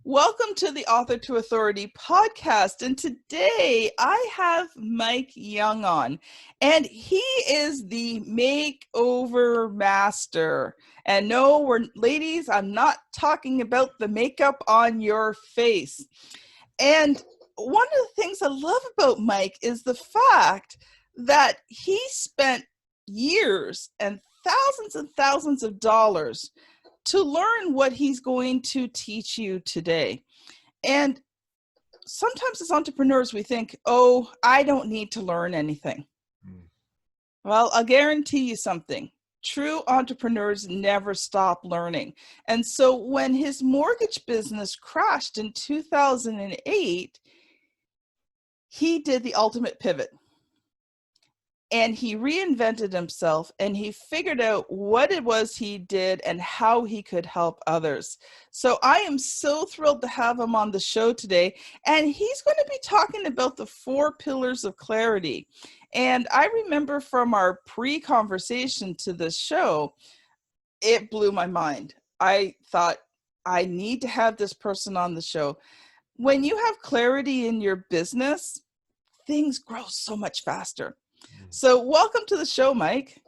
Welcome to the Author to Authority podcast. And today I have Mike Young on, and he is the Makeover Master. And no, ladies, I'm not talking about the makeup on your face. And one of the things I love about Mike is the fact that he spent years and thousands of dollars to learn what he's going to teach you today. And sometimes as entrepreneurs, we think, oh, I don't need to learn anything. Well, I'll guarantee you something. True entrepreneurs never stop learning. And so when his mortgage business crashed in 2008, he did the ultimate pivot. And he reinvented himself, and he figured out what it was he did and how he could help others. So I am so thrilled to have him on the show today. And he's going to be talking about the 4 pillars of clarity. And I remember from our pre-conversation to this show, it blew my mind. I thought, I need to have this person on the show. When you have clarity in your business, things grow so much faster. So welcome to the show, Mike.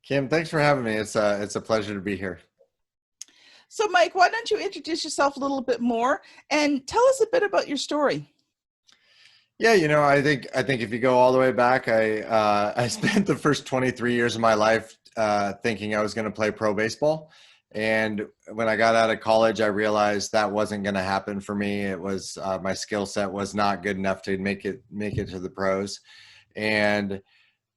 Kim, thanks for having me. It's a pleasure to be here. So Mike, why don't you introduce yourself a little bit more and tell us a bit about your story? Yeah, I think if you go all the way back, I spent the first 23 years of my life thinking I was going to play pro baseball. And when I got out of college, I realized that wasn't going to happen for me. It was my skill set was not good enough to make it to the pros. And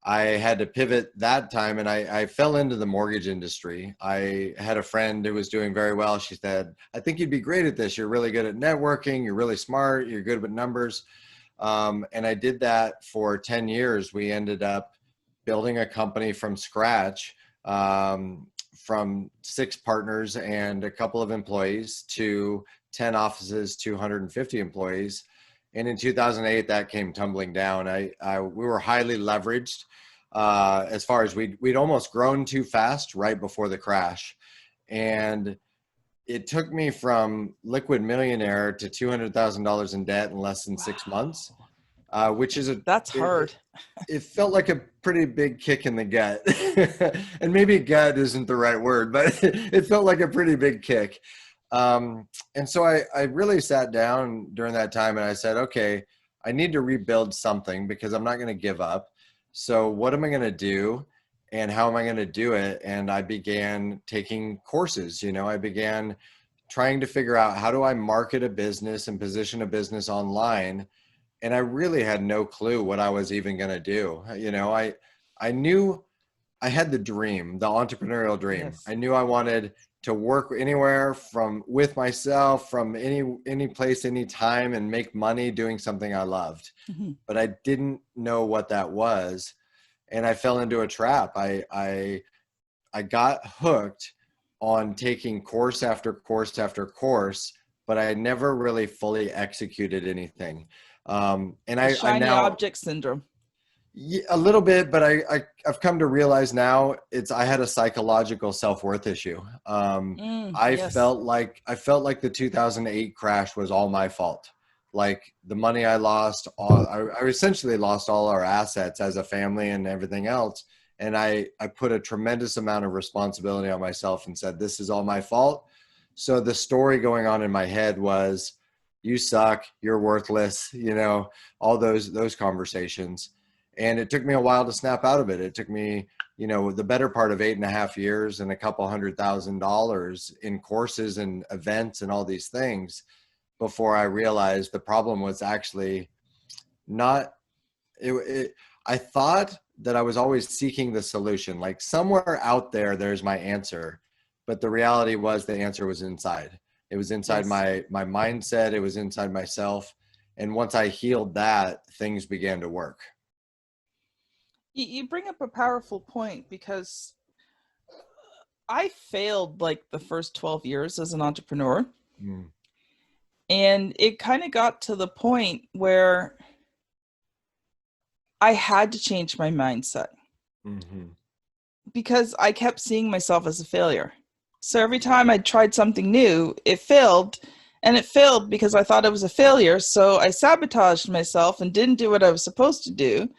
I had to pivot that time, and I fell into the mortgage industry. I had a friend who was doing very well. She said, I think you'd be great at this. You're really good at networking. You're really smart. You're good with numbers. And I did that for 10 years. We ended up building a company from scratch, from 6 partners and a couple of employees to 10 offices, 250 employees. And in 2008, that came tumbling down. We were highly leveraged as far as we'd almost grown too fast right before the crash. And it took me from liquid millionaire to $200,000 in debt in less than 6 months, which is that's hard. It felt like a pretty big kick in the gut. And maybe gut isn't the right word, but it felt like a pretty big kick. And so I really sat down during that time and I said, okay, I need to rebuild something because I'm not going to give up. So what am I going to do and how am I going to do it? And I began taking courses. I began trying to figure out, how do I market a business and position a business online? And I really had no clue what I was even going to do. I knew I had the dream, the entrepreneurial dream. Yes. I knew I wanted to work anywhere with myself, from any place, any time, and make money doing something I loved. Mm-hmm. But I didn't know what that was. And I fell into a trap. I got hooked on taking course after course after course, but I never really fully executed anything. Shiny object syndrome. Yeah, a little bit, but I've come to realize now I had a psychological self-worth issue. Yes. felt like the 2008 crash was all my fault. Like the money I lost, I essentially lost all our assets as a family and everything else. And I put a tremendous amount of responsibility on myself and said, this is all my fault. So the story going on in my head was, you suck, you're worthless, all those conversations. And it took me a while to snap out of it. It took me, the better part of 8.5 years and a couple $100,000 in courses and events and all these things before I realized the problem was actually not, I thought that I was always seeking the solution. Like somewhere out there's my answer. But the reality was the answer was inside. It was inside my mindset. It was inside myself. And once I healed that, things began to work. You bring up a powerful point, because I failed like the first 12 years as an entrepreneur. Mm. And it kind of got to the point where I had to change my mindset. Mm-hmm. Because I kept seeing myself as a failure. So every time I tried something new, it failed. and it failed because I thought I was a failure. So I sabotaged myself and didn't do what I was supposed to do.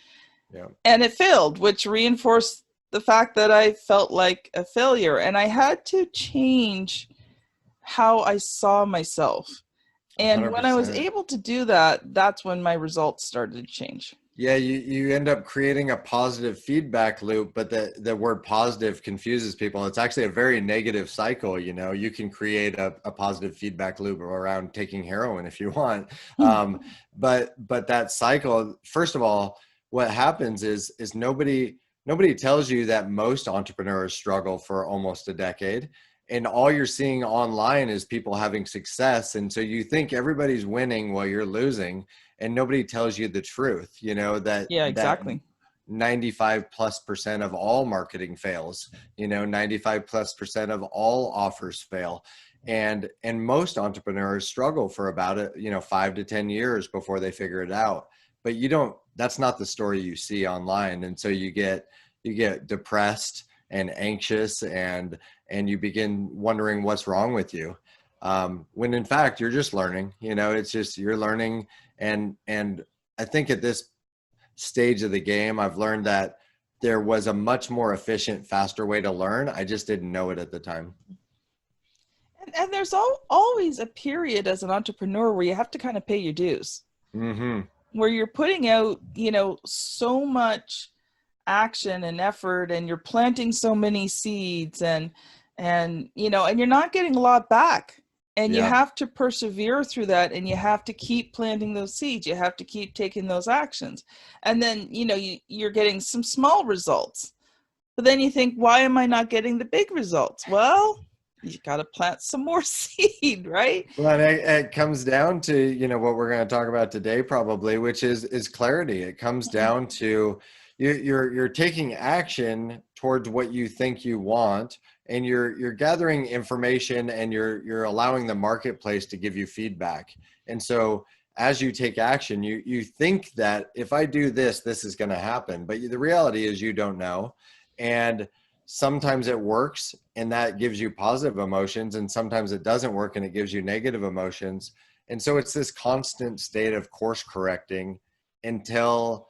Yeah. And it failed, which reinforced the fact that I felt like a failure. And I had to change how I saw myself. And when I was 100%. able to do that, that's when my results started to change. Yeah, you end up creating a positive feedback loop, but the word positive confuses people. It's actually a very negative cycle. You know, you can create a positive feedback loop around taking heroin if you want. But that cycle, first of all, what happens is nobody tells you that most entrepreneurs struggle for almost a decade. And all you're seeing online is people having success. And so you think everybody's winning while you're losing, and nobody tells you the truth, you know, that Yeah, that exactly. 95+% of all marketing fails, you know, 95+% of all offers fail. And most entrepreneurs struggle for about 5 to 10 years before they figure it out. But that's not the story you see online. And so you get depressed and anxious, and you begin wondering what's wrong with you. When in fact, you're just learning, you know, it's just, you're learning. And I think at this stage of the game, I've learned that there was a much more efficient, faster way to learn. I just didn't know it at the time. And there's always a period as an entrepreneur where you have to kind of pay your dues, Mm-hmm. where you're putting out, so much action and effort, and you're planting so many seeds, and you're not getting a lot back. And you Yeah. have to persevere through that, and you have to keep planting those seeds. You have to keep taking those actions. And then, you're getting some small results. But then you think, why am I not getting the big results? Well, you got to plant some more seed, right? Well, it comes down to, what we're going to talk about today, probably, which is clarity. It comes down to you're taking action towards what you think you want, and you're gathering information, and you're allowing the marketplace to give you feedback. And so as you take action, you think that if I do this, this is going to happen. But the reality is you don't know. And sometimes it works, and that gives you positive emotions, and sometimes it doesn't work and it gives you negative emotions. And so it's this constant state of course correcting until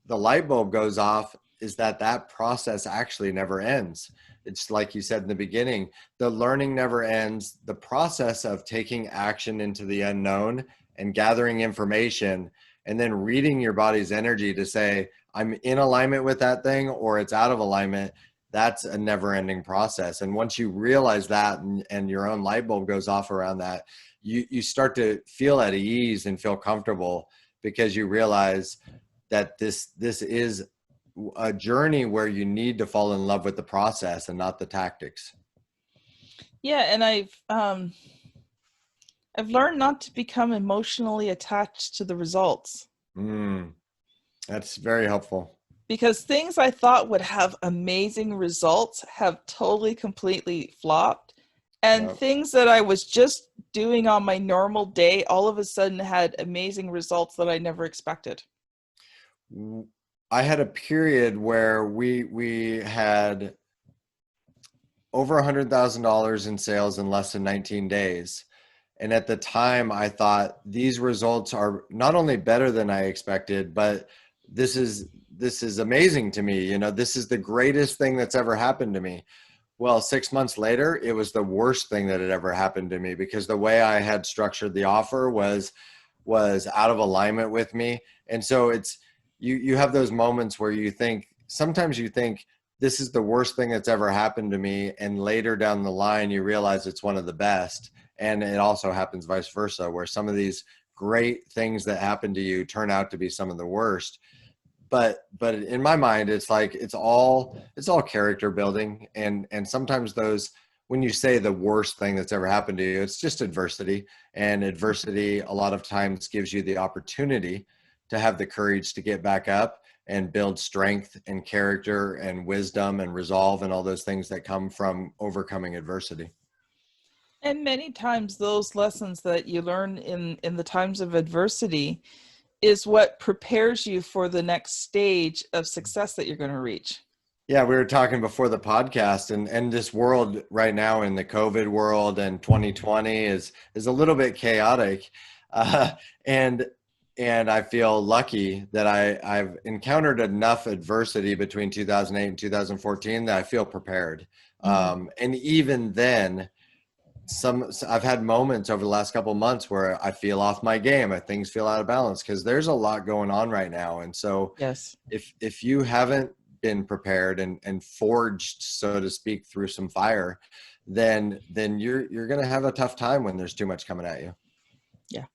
the light bulb goes off, is that process actually never ends. It's like you said in the beginning, the learning never ends. The process of taking action into the unknown and gathering information, and then reading your body's energy to say, I'm in alignment with that thing, or it's out of alignment. That's a never ending process. And once you realize that, and your own light bulb goes off around that, you start to feel at ease and feel comfortable, because you realize that this is a journey where you need to fall in love with the process and not the tactics. Yeah, and I've learned not to become emotionally attached to the results. That's very helpful. Because things I thought would have amazing results have totally, completely flopped. And Yep. things that I was just doing on my normal day, all of a sudden had amazing results that I never expected. I had a period where we had over $100,000 in sales in less than 19 days. And at the time, I thought these results are not only better than I expected, but this is amazing to me. You know, this is the greatest thing that's ever happened to me. Well, 6 months later, it was the worst thing that had ever happened to me, because the way I had structured the offer was out of alignment with me. And so it's, you have those moments where sometimes you think this is the worst thing that's ever happened to me. And later down the line, you realize it's one of the best. And it also happens vice versa, where some of these great things that happen to you turn out to be some of the worst. But in my mind, it's like, it's all character building. And sometimes when you say the worst thing that's ever happened to you, it's just adversity. And adversity a lot of times gives you the opportunity to have the courage to get back up and build strength and character and wisdom and resolve and all those things that come from overcoming adversity. And many times those lessons that you learn in the times of adversity is what prepares you for the next stage of success that you're going to reach. Yeah, we were talking before the podcast, and this world right now in the COVID world and 2020 is a little bit chaotic, uh, and and I feel lucky that I've encountered enough adversity between 2008 and 2014 that I feel prepared. Mhm. And even then, I've had moments over the last couple of months where I feel off my game, things feel out of balance because there's a lot going on right now, and so Yes. if you haven't been prepared and forged, so to speak, through some fire, then you're gonna have a tough time when there's too much coming at you. Yeah.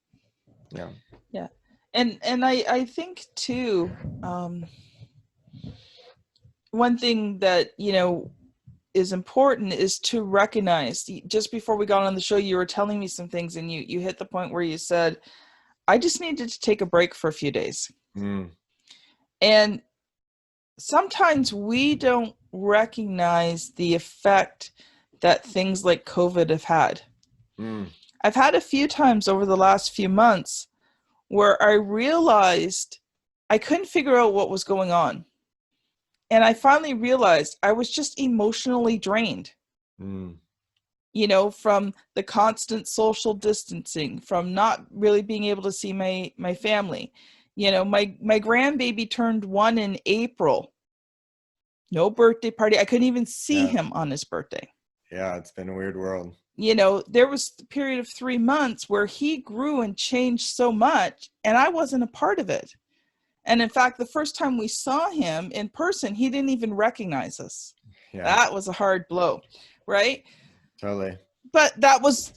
Yeah. Yeah. And I think too, um, one thing that, is important is to recognize, just before we got on the show, you were telling me some things, and you hit the point where you said, I just needed to take a break for a few days. Mm, And sometimes we don't recognize the effect that things like COVID have had. mm, I've had a few times over the last few months where I realized I couldn't figure out what was going on. And I finally realized I was just emotionally drained, mm. from the constant social distancing, from not really being able to see my family. My grandbaby turned 1 in April. No birthday party. I couldn't even see Yeah. him on his birthday. Yeah. It's been a weird world. There was a period of 3 months where he grew and changed so much, and I wasn't a part of it. And in fact, the first time we saw him in person, he didn't even recognize us. Yeah. That was a hard blow, right? Totally. But that was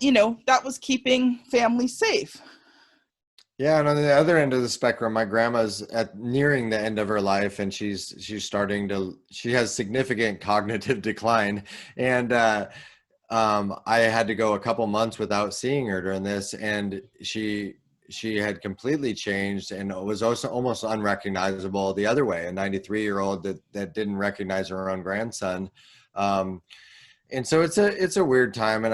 keeping family safe. Yeah, and on the other end of the spectrum, my grandma's at nearing the end of her life, and she has significant cognitive decline, and I had to go a couple months without seeing her during this, and she had completely changed and was also almost unrecognizable the other way. A 93-year-old that didn't recognize her own grandson, um, and so it's a weird time, and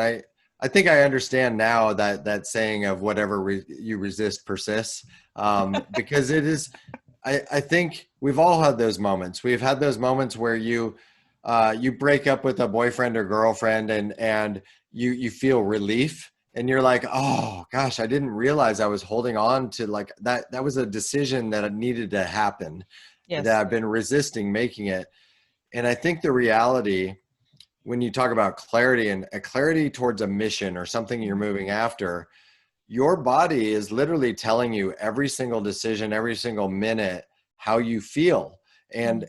I think I understand now that saying of whatever you resist persists, because it is. I think we've all had those moments. We've had those moments where you break up with a boyfriend or girlfriend, and you feel relief, and you're like, oh gosh, I didn't realize I was holding on to like that. That was a decision that needed to happen, that Yes. I've been resisting making it. And I think the reality, when you talk about clarity and a clarity towards a mission or something you're moving after, your body is literally telling you every single decision, every single minute, how you feel. And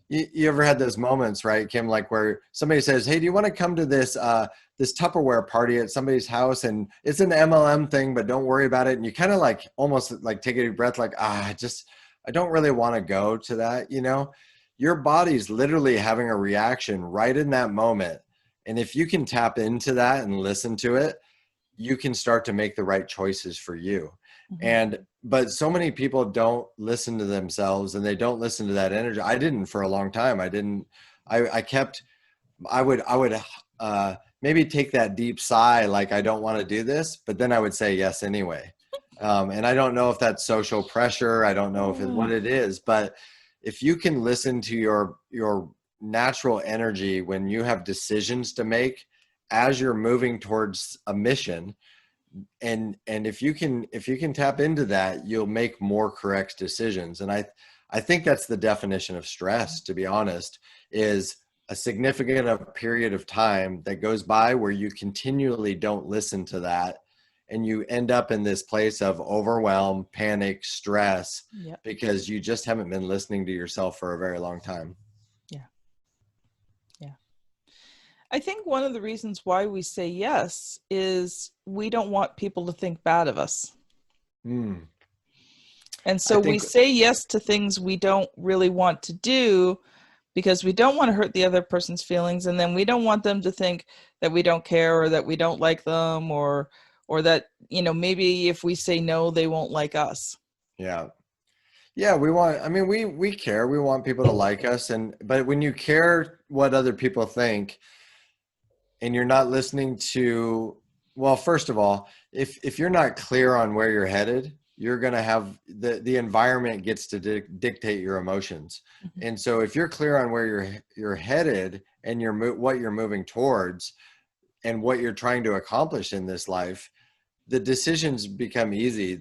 you ever had those moments, right, Kim, like where somebody says, hey, do you want to come to this Tupperware party at somebody's house, and it's an MLM thing, but don't worry about it. And you kind of like almost like take a deep breath, like, I don't really want to go to that. Your body's literally having a reaction right in that moment. And if you can tap into that and listen to it, you can start to make the right choices for you. Mhm. But so many people don't listen to themselves, and they don't listen to that energy. I didn't for a long time. I kept, I would maybe take that deep sigh, like I don't want to do this, but then I would say yes anyway. And I don't know if that's social pressure. I don't know if what it is, but if you can listen to your natural energy when you have decisions to make as you're moving towards a mission, and if you can tap into that, you'll make more correct decisions. And I think that's the definition of stress, to be honest, is a significant period of time that goes by where you continually don't listen to that, and you end up in this place of overwhelm, panic, stress, Yeah. because you just haven't been listening to yourself for a very long time. Yeah. Yeah. I think one of the reasons why we say yes is we don't want people to think bad of us. Hmm. And I so we think, say yes to things we don't really want to do because we don't want to hurt the other person's feelings, and then we don't want them to think that we don't care or that we don't like them, or that, maybe if we say no, they won't like us. yeah. Yeah, we care. We want people to like us, but when you care what other people think, and you're not listening to, well, first of all, if you're not clear on where you're headed, you're going to have the environment gets to dictate your emotions. Mm-hmm. And so if you're clear on where you're headed and what you're moving towards and what you're trying to accomplish in this life, the decisions become easy.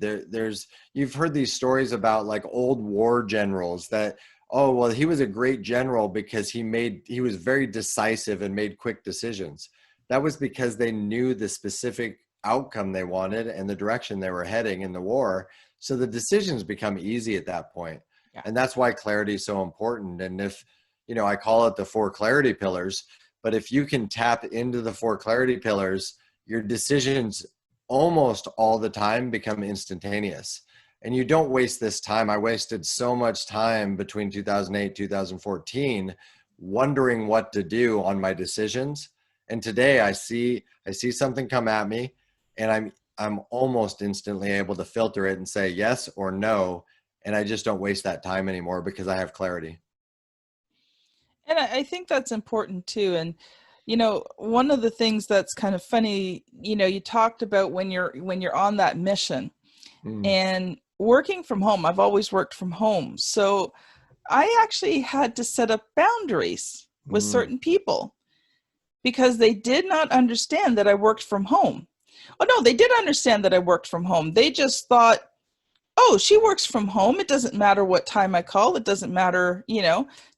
You've heard these stories about like old war generals that, oh, well, he was a great general because he was very decisive and made quick decisions. That was because they knew the specific outcome they wanted and the direction they were heading in the war. So the decisions become easy at that point. Yeah. And that's why clarity is so important. And if, I call it the 4 clarity pillars, but if you can tap into the 4 clarity pillars, your decisions almost all the time become instantaneous. And you don't waste this time. I wasted so much time between 2008, 2014, wondering what to do on my decisions. And today I see something come at me, and I'm almost instantly able to filter it and say yes or no. And I just don't waste that time anymore because I have clarity. And I think that's important too. And, one of the things that's kind of funny, you talked about when you're on that mission and working from home. I've always worked from home. So I actually had to set up boundaries with certain people because they did not understand that I worked from home. Oh, no, they did understand that I worked from home. They just thought, oh, she works from home. It doesn't matter what time I call. It doesn't matter,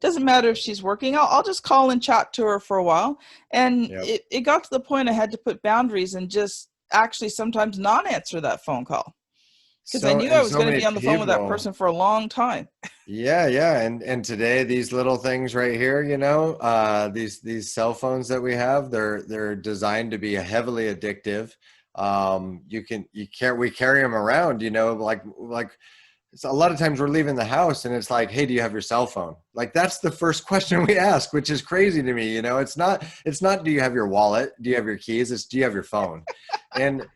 doesn't matter if she's working. I'll just call and chat to her for a while. And it got to the point I had to put boundaries and just actually sometimes not answer that phone call. Because I knew I was going to be on the phone with that person for a long time. Yeah. And today, these little things right here, these cell phones that we have, they're designed to be heavily addictive. We carry them around, like so a lot of times we're leaving the house and it's like, hey, do you have your cell phone? Like that's the first question we ask, which is crazy to me. It's not, do you have your wallet? Do you have your keys? It's, do you have your phone? And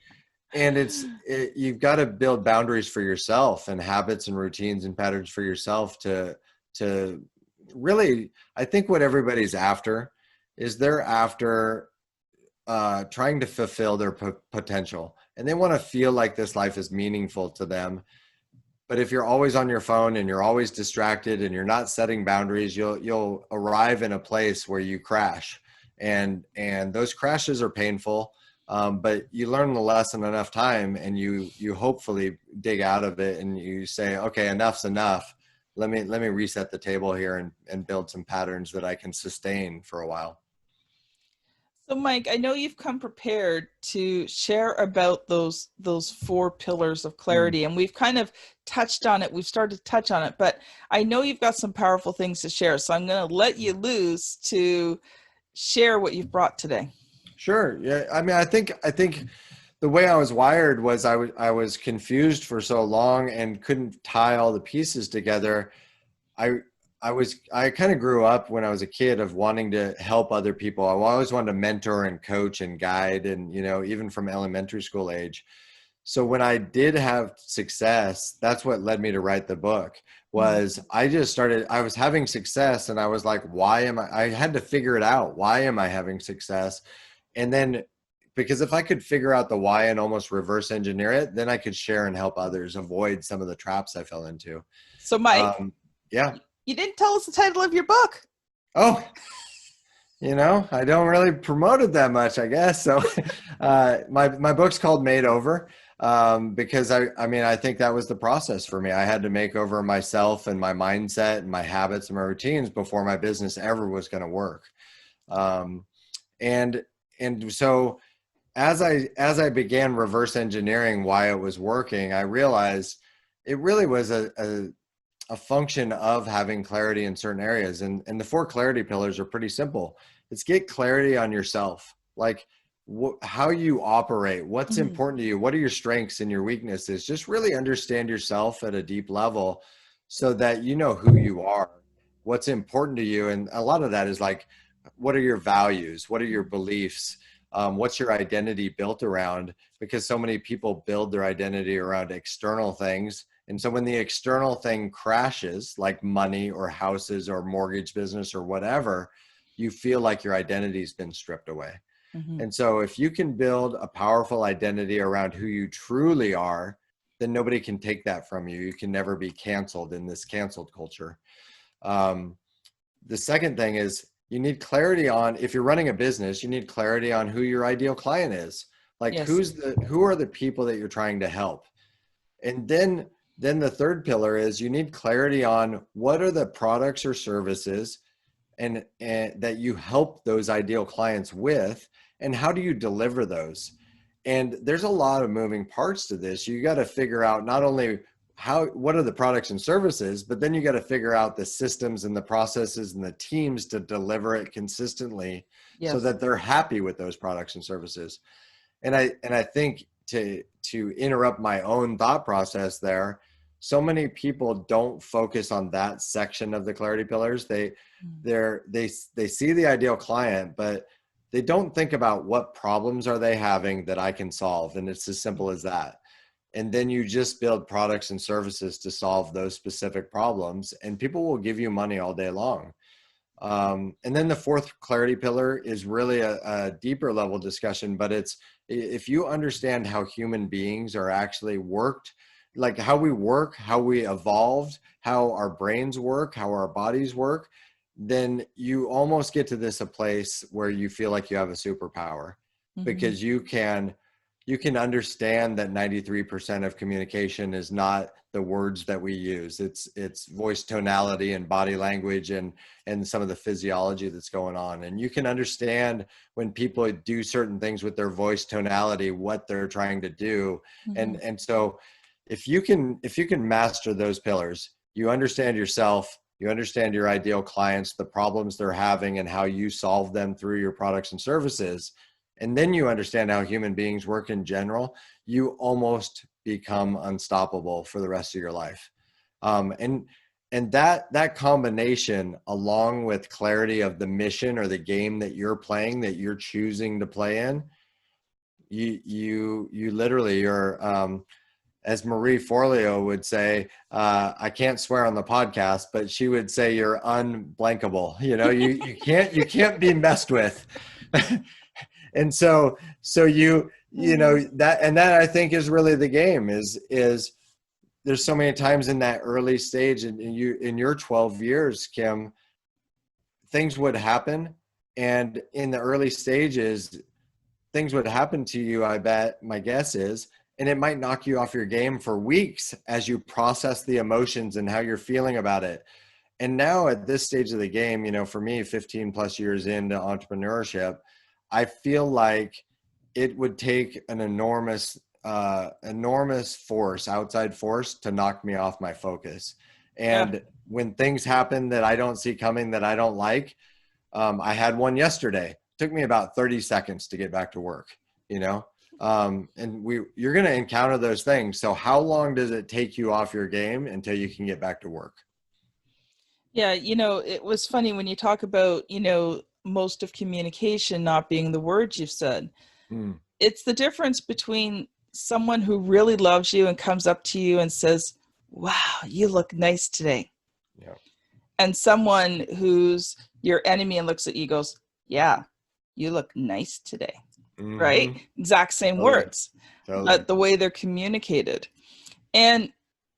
you've got to build boundaries for yourself and habits and routines and patterns for yourself to really, I think what everybody's after is they're after trying to fulfill their potential, and they want to feel like this life is meaningful to them. But if you're always on your phone and you're always distracted and you're not setting boundaries, you'll arrive in a place where you crash, and those crashes are painful. But you learn the lesson enough time, and you hopefully dig out of it, and you say, okay, enough's enough. Let me reset the table here and build some patterns that I can sustain for a while. So Mike, I know you've come prepared to share about those 4 pillars of clarity, and we've kind of touched on it. We've started to touch on it, but I know you've got some powerful things to share. So I'm going to let you loose to share what you've brought today. Sure. Yeah. I mean, I think the way I was wired was I was confused for so long and couldn't tie all the pieces together. I kind of grew up when I was a kid of wanting to help other people. I always wanted to mentor and coach and guide, and, even from elementary school age. So when I did have success, that's what led me to write the book. Was I was having success and I was like, I had to figure it out. Why am I having success? And then, because if I could figure out the why and almost reverse engineer it, then I could share and help others avoid some of the traps I fell into. So Mike, yeah. You didn't tell us the title of your book. Oh, I don't really promote it that much, I guess. So my book's called Made Over, because I think that was the process for me. I had to make over myself and my mindset and my habits and my routines before my business ever was going to work. And so as I began reverse engineering why it was working, I realized it really was a function of having clarity in certain areas. And the 4 clarity pillars are pretty simple. It's get clarity on yourself, like how you operate, what's important to you, what are your strengths and your weaknesses. Just really understand yourself at a deep level so that you know who you are, what's important to you. And a lot of that is like, what are your values? What are your beliefs? What's your identity built around? Because so many people build their identity around external things. And so when the external thing crashes, like money or houses or mortgage business or whatever, you feel like your identity's been stripped away. And so if you can build a powerful identity around who you truly are, then nobody can take that from you. You can never be canceled in this canceled culture. The second thing is you need clarity on, if you're running a business, you need clarity on who your ideal client is. Like Yes. who are the people that you're trying to help? And then the third pillar is you need clarity on what are the products or services and that you help those ideal clients with, and how do you deliver those? And there's a lot of moving parts to this. You got to figure out not only what are the products and services, but then you got to figure out the systems and the processes and the teams to deliver it consistently, Yes. so that they're happy with those products and services. And I think to interrupt my own thought process there, so many people don't focus on that section of the clarity pillars. They see the ideal client, but they don't think about what problems are they having that I can solve. And it's as simple as that. And then you just build products and services to solve those specific problems, and people will give you money all day long. And then the fourth clarity pillar is really a deeper level discussion, but it's, if you understand how human beings are actually worked, like how we work, how we evolved, how our brains work, how our bodies work, then you almost get to a place where you feel like you have a superpower, because you can understand that 93% of communication is not the words that we use. It's voice tonality and body language and some of the physiology that's going on. And you can understand when people do certain things with their voice tonality, what they're trying to do. And so if you can master those pillars, you understand yourself, you understand your ideal clients, the problems they're having, and how you solve them through your products and services, and then you understand how human beings work in general, you almost become unstoppable for the rest of your life. And that combination, along with clarity of the mission or the game that you're playing, that you're choosing to play in, you literally are, as Marie Forleo would say, I can't swear on the podcast, but she would say you're unblankable. You can't be messed with. And so you know that, and that I think is really the game is there's so many times in that early stage, and in your 12 years, Kim, things would happen. And in the early stages, things would happen to you, I bet, my guess is, and it might knock you off your game for weeks as you process the emotions and how you're feeling about it. And now at this stage of the game, for me, 15 plus years into entrepreneurship, I feel like it would take an enormous force, outside force, to knock me off my focus. And when things happen that I don't see coming, that I don't like, I had one yesterday. It took me about 30 seconds to get back to work, and you're going to encounter those things. So how long does it take you off your game until you can get back to work? Yeah, it was funny when you talk about, most of communication not being the words you've said. It's the difference between someone who really loves you and comes up to you and says, wow, you look nice today. Yeah. And someone who's your enemy and looks at you and goes, yeah, you look nice today. Right? Exact same words, but the way they're communicated. And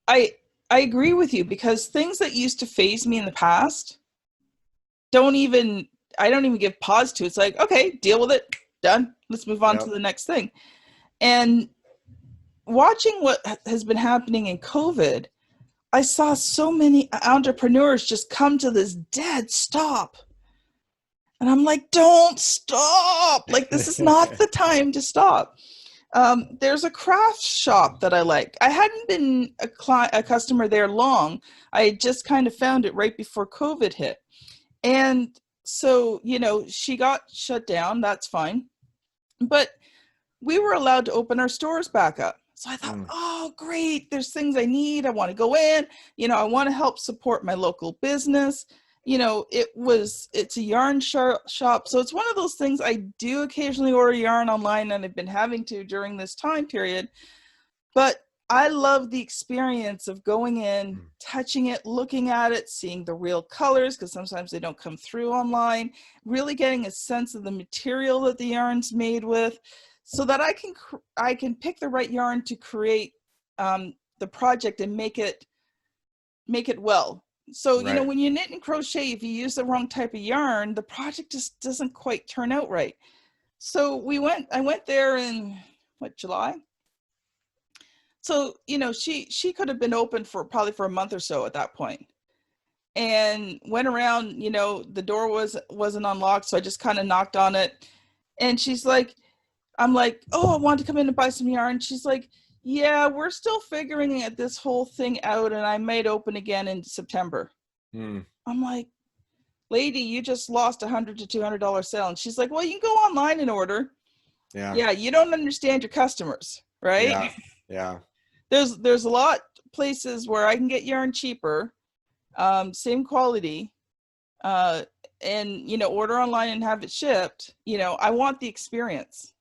I agree with you, because things that used to faze me in the past I don't even give pause to. It's like, okay, deal with it. Done. Let's move on to the next thing. And watching what has been happening in COVID, I saw so many entrepreneurs just come to this dead stop. And I'm like, don't stop. Like, this is not the time to stop. There's a craft shop that I like. I hadn't been a customer there long. I just kind of found it right before COVID hit. And so, she got shut down. That's fine. But we were allowed to open our stores back up. So I thought, oh, great. There's things I need. I want to go in. I want to help support my local business. It's a yarn shop. So it's one of those things. I do occasionally order yarn online, and I've been having to during this time period. But I love the experience of going in, touching it, looking at it, seeing the real colors, because sometimes they don't come through online, really getting a sense of the material that the yarn's made with, so that I can pick the right yarn to create the project and make it well. So, you know, Right. when you knit and crochet, if you use the wrong type of yarn, the project just doesn't quite turn out right. So I went there in July. So, you know, she could have been open for probably for a month or so at that point. And went around, you know, the door wasn't unlocked. So I just kind of knocked on it. And she's like, I'm like, oh, I want to come in and buy some yarn. She's like, yeah, we're still figuring this whole thing out, and I might open again in September. Hmm. I'm like, lady, you just lost $100 to $200 sale. And she's like, well, you can go online and order. Yeah. Yeah, you don't understand your customers, Yeah. right? Yeah. There's a lot places where I can get yarn cheaper, same quality, uh, and, you know, order online and have it shipped. You know, I want the experience.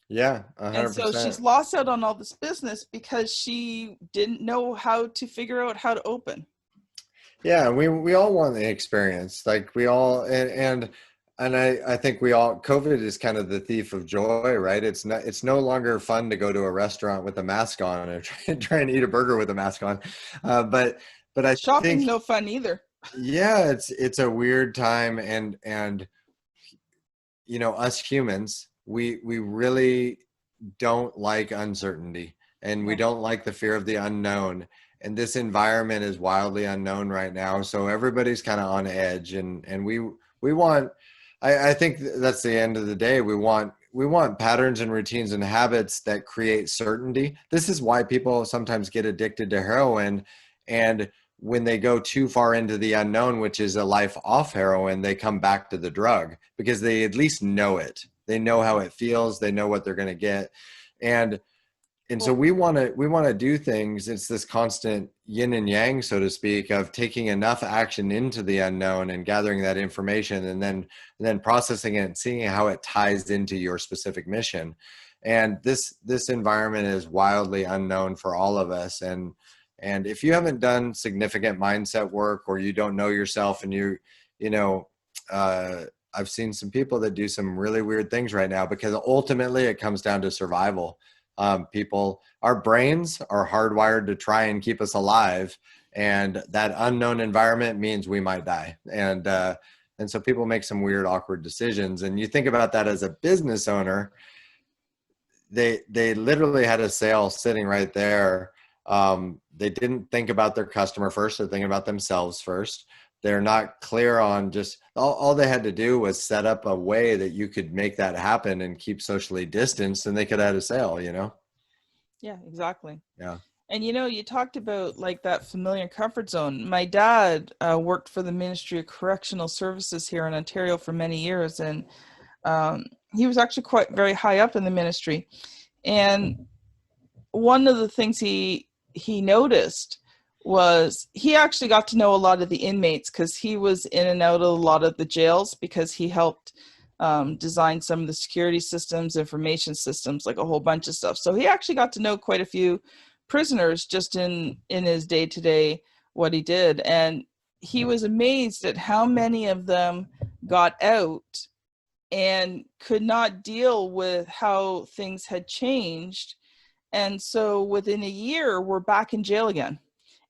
Yeah. And so 100%. she's lost out on all this business because she didn't know how to figure out how to open. Yeah, we all want the experience. Like we all and I think we all COVID is kind of the thief of joy, right? It's no longer fun to go to a restaurant with a mask on or try and eat a burger with a mask on. But I Shopping's think no fun either. yeah, it's a weird time and you know, us humans, we really don't like uncertainty and we No. don't like the fear of the unknown. And this environment is wildly unknown right now. So everybody's kind of on edge and we want, I think that's the end of the day. We want patterns and routines and habits that create certainty. This is why people sometimes get addicted to heroin. And when they go too far into the unknown, which is a life off heroin, they come back to the drug because they at least know it. They know how it feels. They know what they're going to get. And so Well, we want to do things. It's this constant yin and yang, so to speak, of taking enough action into the unknown and gathering that information and then processing it and seeing how it ties into your specific mission. And this environment is wildly unknown for all of us. And if you haven't done significant mindset work or you don't know yourself and you know, I've seen some people that do some really weird things right now because ultimately it comes down to survival. Our brains are hardwired to try and keep us alive, and that unknown environment means we might die. And so people make some weird, awkward decisions. And you think about that as a business owner, they literally had a sale sitting right there. They didn't think about their customer first. They're thinking about themselves first. They're not clear on just all they had to do was set up a way that you could make that happen and keep socially distanced and they could have had a sale, you know? yeah, exactly. Yeah. And, you know, you talked about like that familiar comfort zone. My dad worked for the Ministry of Correctional Services here in Ontario for many years. And he was actually quite very high up in the ministry. And one of the things he noticed was he actually got to know a lot of the inmates because he was in and out of a lot of the jails because he helped design some of the security systems, information systems, like a whole bunch of stuff. So he actually got to know quite a few prisoners just in his day-to-day what he did. And he was amazed at how many of them got out and could not deal with how things had changed. And so within a year, we're back in jail again.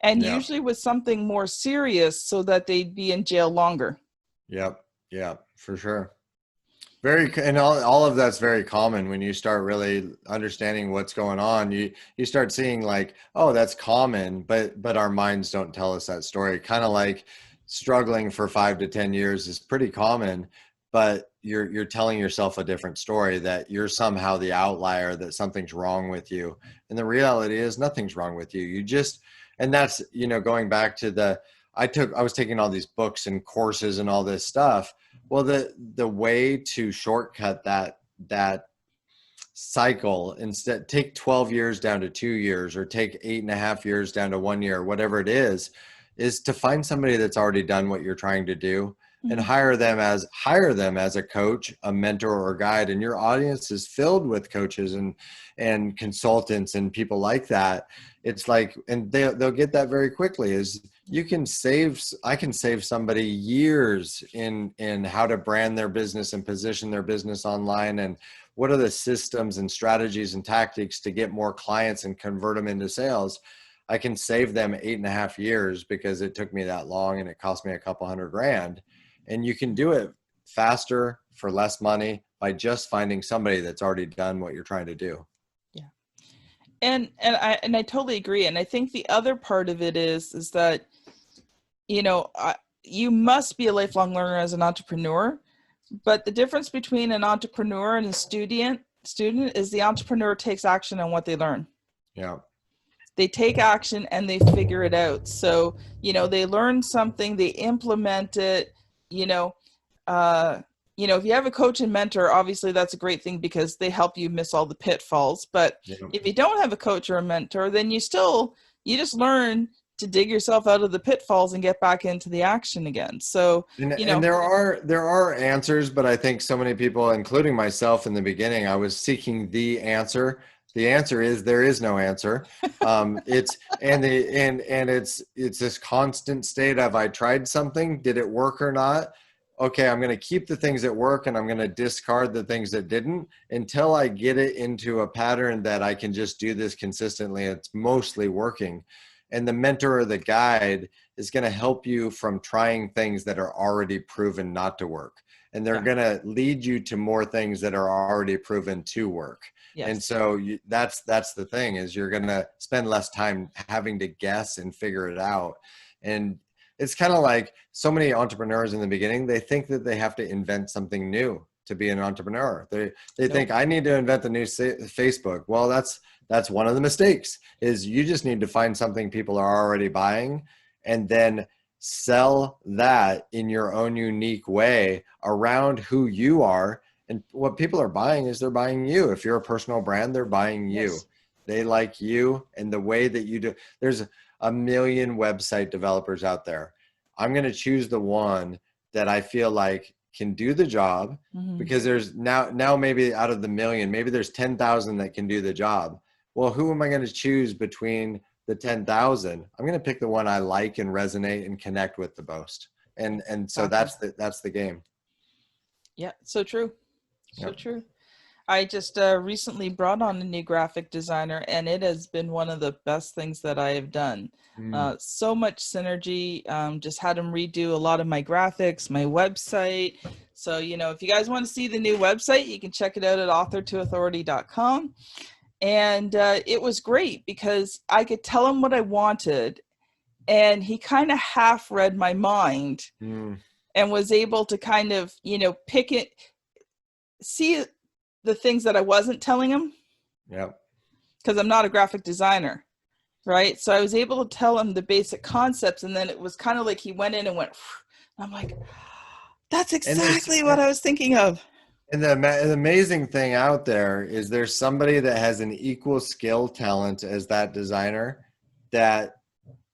And Yeah. usually with something more serious so that they'd be in jail longer. Yep. Yeah, for sure. And all of that's very common when you start really understanding what's going on. You start seeing like, oh, that's common, but our minds don't tell us that story. Kind of like struggling for 5 to 10 years is pretty common, but you're telling yourself a different story that you're somehow the outlier, that something's wrong with you. And the reality is nothing's wrong with you. And that's, you know, going back to I was taking all these books and courses and all this stuff. Well, the way to shortcut that cycle, instead take 12 years down to 2 years or take 8.5 years down to 1 year, whatever it is to find somebody that's already done what you're trying to do and hire them as a coach, a mentor or guide. And your audience is filled with coaches and consultants and people like that. It's like, and they'll get that very quickly is I can save somebody years in how to brand their business and position their business online and what are the systems and strategies and tactics to get more clients and convert them into sales, I can save them 8.5 years because it took me that long and it cost me a couple $100,000. And you can do it faster for less money by just finding somebody that's already done what you're trying to do. Yeah. And I totally agree. And I think the other part of it is that, you know, you must be a lifelong learner as an entrepreneur, but the difference between an entrepreneur and a student is the entrepreneur takes action on what they learn. Yeah. They take action and they figure it out. So, you know, they learn something, they implement it, you know, if you have a coach and mentor, obviously that's a great thing because they help you miss all the pitfalls. But if you don't have a coach or a mentor, then you just learn to dig yourself out of the pitfalls and get back into the action again. So, and there are answers, but I think so many people, including myself in the beginning, I was seeking the answer. The answer is there is no answer. It's this constant state of, I tried something, did it work or not? Okay, I'm going to keep the things that work and I'm going to discard the things that didn't until I get it into a pattern that I can just do this consistently. It's mostly working. And the mentor or the guide is going to help you from trying things that are already proven not to work. And they're going to lead you to more things that are already proven to work. Yes. And so that's the thing, is you're going to spend less time having to guess and figure it out. And it's kind of like so many entrepreneurs in the beginning, they think that they have to invent something new to be an entrepreneur. They think I need to invent the new Facebook. Well, that's one of the mistakes, is you just need to find something people are already buying and then sell that in your own unique way around who you are. And what people are buying is they're buying you. If you're a personal brand, they're buying you. Yes. They like you and the way that you do. There's a million website developers out there. I'm going to choose the one that I feel like can do the job, because there's now maybe out of the million, maybe there's 10,000 that can do the job. Well, who am I going to choose between the 10,000? I'm going to pick the one I like and resonate and connect with the most. And so that's the game. Yeah. So true. So true. I just recently brought on a new graphic designer, and it has been one of the best things that I have done. So much synergy. Just had him redo a lot of my graphics, my website. So, if you guys want to see the new website, you can check it out at authortoauthority.com. And it was great because I could tell him what I wanted, and he kind of half read my mind and was able to kind of, pick it, see the things that I wasn't telling him. Yeah. Because I'm not a graphic designer, right? So I was able to tell him the basic concepts, and then it was kind of like he went in and went, I'm like, that's exactly what I was thinking of. And the amazing thing out there is there's somebody that has an equal skill talent as that designer that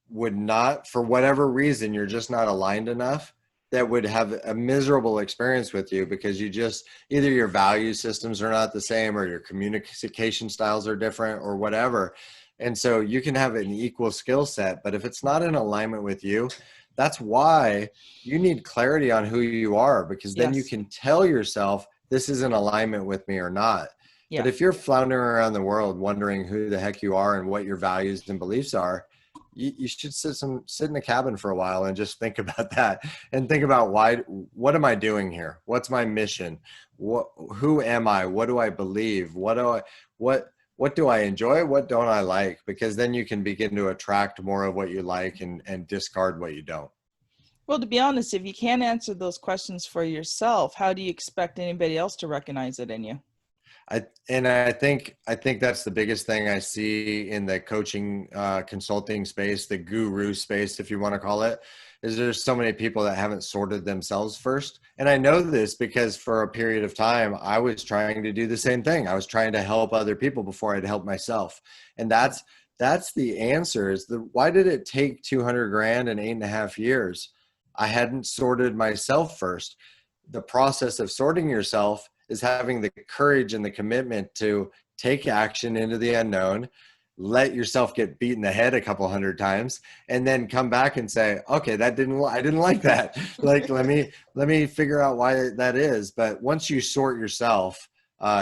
would not, for whatever reason, you're just not aligned enough, that would have a miserable experience with you because you just, either your value systems are not the same or your communication styles are different or whatever. And so you can have an equal skill set, but if it's not in alignment with you, that's why you need clarity on who you are, because then you can tell yourself, this is in alignment with me or not. But if you're floundering around the world wondering who the heck you are and what your values and beliefs are, you should sit in a cabin for a while and just think about that, and think about what am I doing here? What's my mission? Who am I? What do I believe? What do I enjoy? What don't I like? Because then you can begin to attract more of what you like and discard what you don't. Well, to be honest, if you can't answer those questions for yourself, how do you expect anybody else to recognize it in you? I think that's the biggest thing I see in the coaching, consulting space, the guru space, if you want to call it, is there's so many people that haven't sorted themselves first. And I know this because for a period of time, I was trying to do the same thing. I was trying to help other people before I'd help myself. And that's the answer, is why did it take 200 grand and 8.5 years? I hadn't sorted myself first. The process of sorting yourself is having the courage and the commitment to take action into the unknown, let yourself get beat in the head a couple hundred times, and then come back and say, okay, I didn't like that. Like, let me figure out why that is. But once you sort yourself,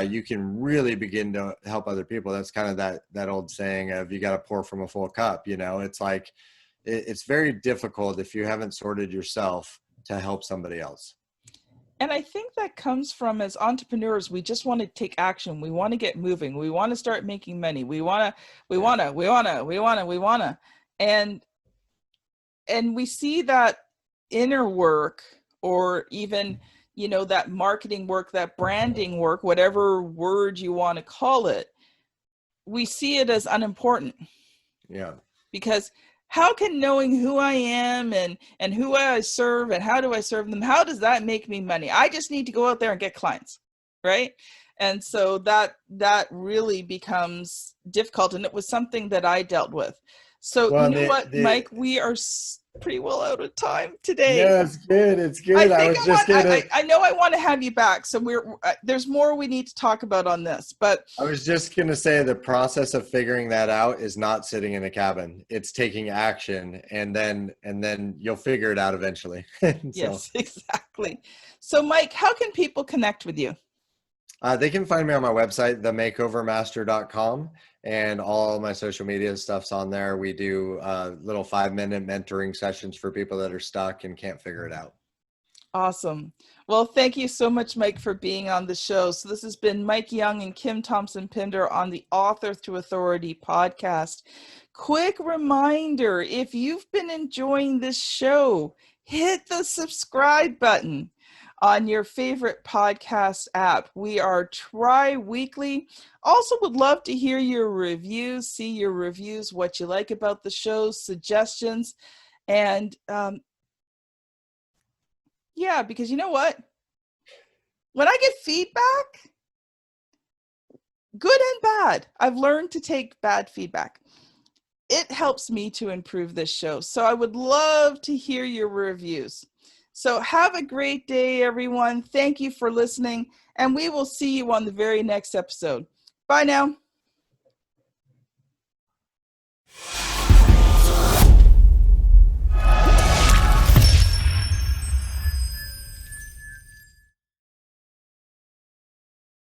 you can really begin to help other people. That's kind of that old saying of you got to pour from a full cup. It's like, it's very difficult if you haven't sorted yourself to help somebody else. And I think that comes from, as entrepreneurs, we just want to take action. We want to get moving. We want to start making money. We want to. And we see that inner work, or even, that marketing work, that branding work, whatever word you want to call it, we see it as unimportant. Yeah. Because how can knowing who I am and who I serve and how do I serve them, how does that make me money? I just need to go out there and get clients, right? And so that really becomes difficult. And it was something that I dealt with. So Mike, we are pretty well out of time today. Yeah, it's good. It's good. I know I want to have you back. So there's more we need to talk about on this, but I was just going to say the process of figuring that out is not sitting in a cabin. It's taking action, and then you'll figure it out eventually. Yes, exactly. So Mike, how can people connect with you? They can find me on my website, themakeovermaster.com, and all my social media stuff's on there. We do little 5-minute mentoring sessions for people that are stuck and can't figure it out. Awesome. Well, thank you so much, Mike, for being on the show. So this has been Mike Young and Kim Thompson-Pinder on the Author to Authority podcast. Quick reminder, if you've been enjoying this show, hit the subscribe button on your favorite podcast app. We are tri-weekly. Also would love to hear your reviews, see your reviews, what you like about the show, suggestions. And yeah, because you know what? When I get feedback, good and bad, I've learned to take bad feedback. It helps me to improve this show. So I would love to hear your reviews. So have a great day, everyone. Thank you for listening, and we will see you on the very next episode. Bye now.